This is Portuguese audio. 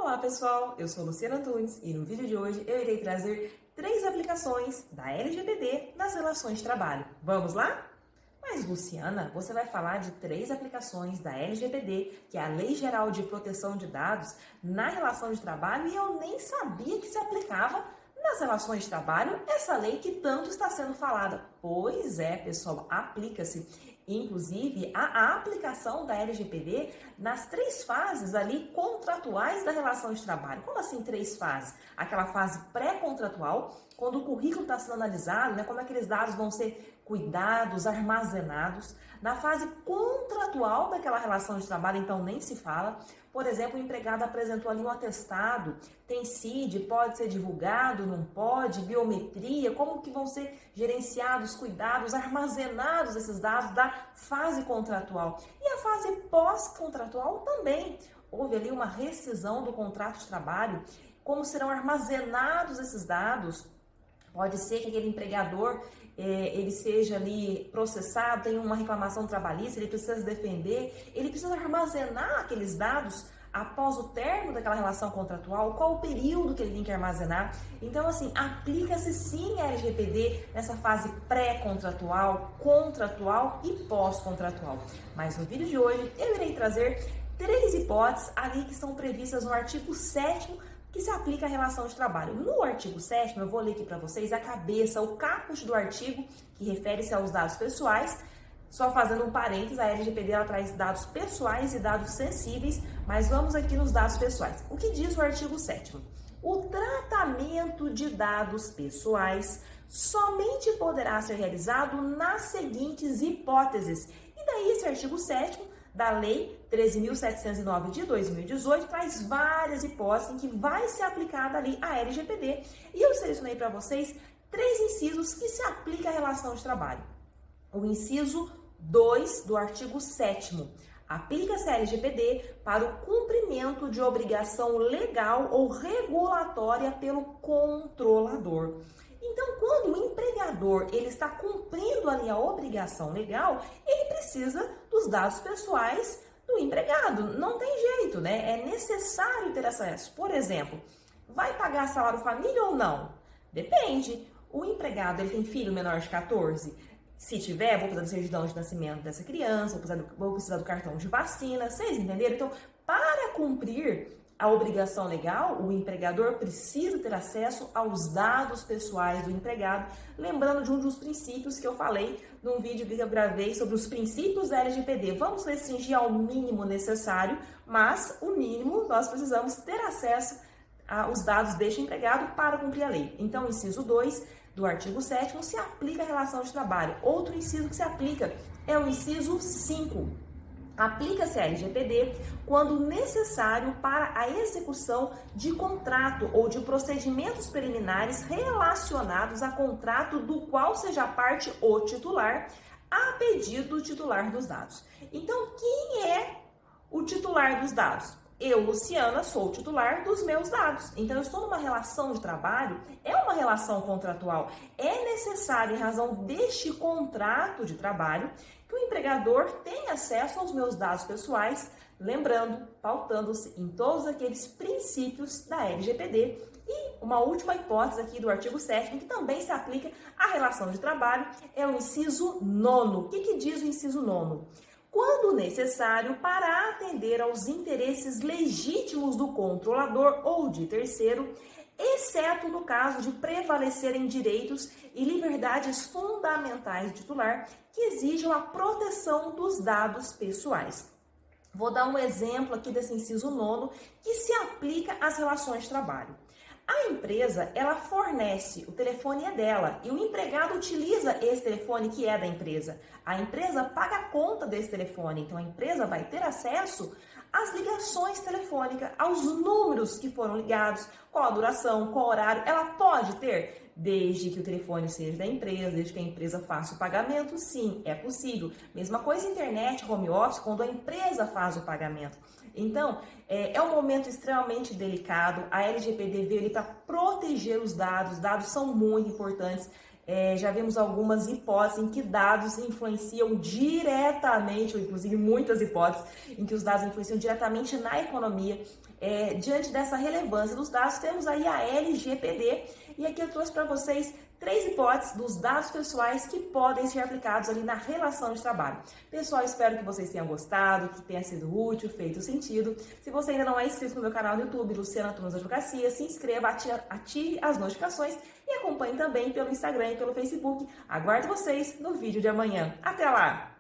Olá pessoal, eu sou Luciana Antunes e no vídeo de hoje eu irei trazer 3 aplicações da LGPD nas relações de trabalho. Vamos lá? Mas Luciana, você vai falar de 3 aplicações da LGPD, que é a Lei Geral de Proteção de Dados, na relação de trabalho e eu nem sabia que se aplicava nas relações de trabalho essa lei que tanto está sendo falada. Pois é, pessoal, aplica-se. Inclusive, a aplicação da LGPD nas 3 fases ali contratuais da relação de trabalho. Como assim 3 fases? Aquela fase pré-contratual, quando o currículo está sendo analisado, né, como aqueles dados vão ser cuidados, armazenados. Na fase contratual daquela relação de trabalho, então nem se fala. Por exemplo, o empregado apresentou ali um atestado, tem CID, pode ser divulgado, não pode, biometria, como que vão ser gerenciados, cuidados, armazenados esses dados da fase contratual. E a fase pós-contratual também. Houve ali uma rescisão do contrato de trabalho, como serão armazenados esses dados. Pode ser que aquele empregador ele seja ali processado, tem uma reclamação trabalhista, ele precisa se defender, ele precisa armazenar aqueles dados após o término daquela relação contratual, qual o período que ele tem que armazenar. Então, assim, aplica-se sim a LGPD nessa fase pré-contratual, contratual e pós-contratual. Mas no vídeo de hoje eu irei trazer 3 hipóteses ali que são previstas no artigo 7º que se aplica à relação de trabalho. No artigo 7º, eu vou ler aqui para vocês a cabeça, o caput do artigo, que refere-se aos dados pessoais. Só fazendo um parênteses, a LGPD ela traz dados pessoais e dados sensíveis, mas vamos aqui nos dados pessoais. O que diz o artigo 7º? O tratamento de dados pessoais somente poderá ser realizado nas seguintes hipóteses. E daí esse artigo 7º da Lei 13.709 de 2018 traz várias hipóteses em que vai ser aplicada ali a LGPD. E eu selecionei para vocês 3 incisos que se aplicam à relação de trabalho. O inciso 2 do artigo 7º. Aplica-se a LGPD para o cumprimento de obrigação legal ou regulatória pelo controlador. Então, quando o empregador ele está cumprindo ali a obrigação legal, ele precisa dos dados pessoais do empregado. Não tem jeito, né? É necessário ter acesso. Por exemplo, vai pagar salário família ou não? Depende. O empregado ele tem filho menor de 14? Se tiver, vou precisar da certidão de nascimento dessa criança, vou precisar do cartão de vacina, vocês entenderam? Então, para cumprir a obrigação legal, o empregador precisa ter acesso aos dados pessoais do empregado, lembrando de um dos princípios que eu falei num vídeo que eu gravei sobre os princípios da LGPD. Vamos restringir ao mínimo necessário, mas o mínimo nós precisamos ter acesso aos dados deste empregado para cumprir a lei. Então, inciso 2 do artigo 7º se aplica à relação de trabalho. Outro inciso que se aplica é o inciso 5. Aplica-se a LGPD quando necessário para a execução de contrato ou de procedimentos preliminares relacionados a contrato do qual seja parte o titular, a pedido do titular dos dados. Então, quem é o titular dos dados? Eu, Luciana, sou o titular dos meus dados. Então, eu estou numa relação de trabalho, é uma relação contratual. É necessário, em razão deste contrato de trabalho, que o empregador tenha acesso aos meus dados pessoais, lembrando, pautando-se em todos aqueles princípios da LGPD. E uma última hipótese aqui do artigo 7º, que também se aplica à relação de trabalho, é o inciso 9º. O que diz o inciso 9º? Quando necessário para atender aos interesses legítimos do controlador ou de terceiro, exceto no caso de prevalecerem direitos e liberdades fundamentais do titular que exijam a proteção dos dados pessoais. Vou dar um exemplo aqui desse inciso 9º que se aplica às relações de trabalho. A empresa, ela fornece, o telefone é dela e o empregado utiliza esse telefone que é da empresa. A empresa paga a conta desse telefone, então a empresa vai ter acesso às ligações telefônicas, aos números que foram ligados, qual a duração, qual o horário, ela pode ter, desde que o telefone seja da empresa, desde que a empresa faça o pagamento, sim, é possível. Mesma coisa internet, home office, quando a empresa faz o pagamento. Então, é um momento extremamente delicado, a LGPD veio ali para proteger os dados são muito importantes. Já vimos algumas hipóteses em que dados influenciam diretamente, ou inclusive muitas hipóteses, em que os dados influenciam diretamente na economia. diante dessa relevância dos dados, temos aí a LGPD, e aqui eu trouxe para vocês 3 hipóteses dos dados pessoais que podem ser aplicados ali na relação de trabalho. Pessoal, espero que vocês tenham gostado, que tenha sido útil, feito sentido. Se você ainda não é inscrito no meu canal no YouTube, Luciana Antunes Advocacia, se inscreva, ative as notificações e acompanhe também pelo Instagram e pelo Facebook. Aguardo vocês no vídeo de amanhã. Até lá!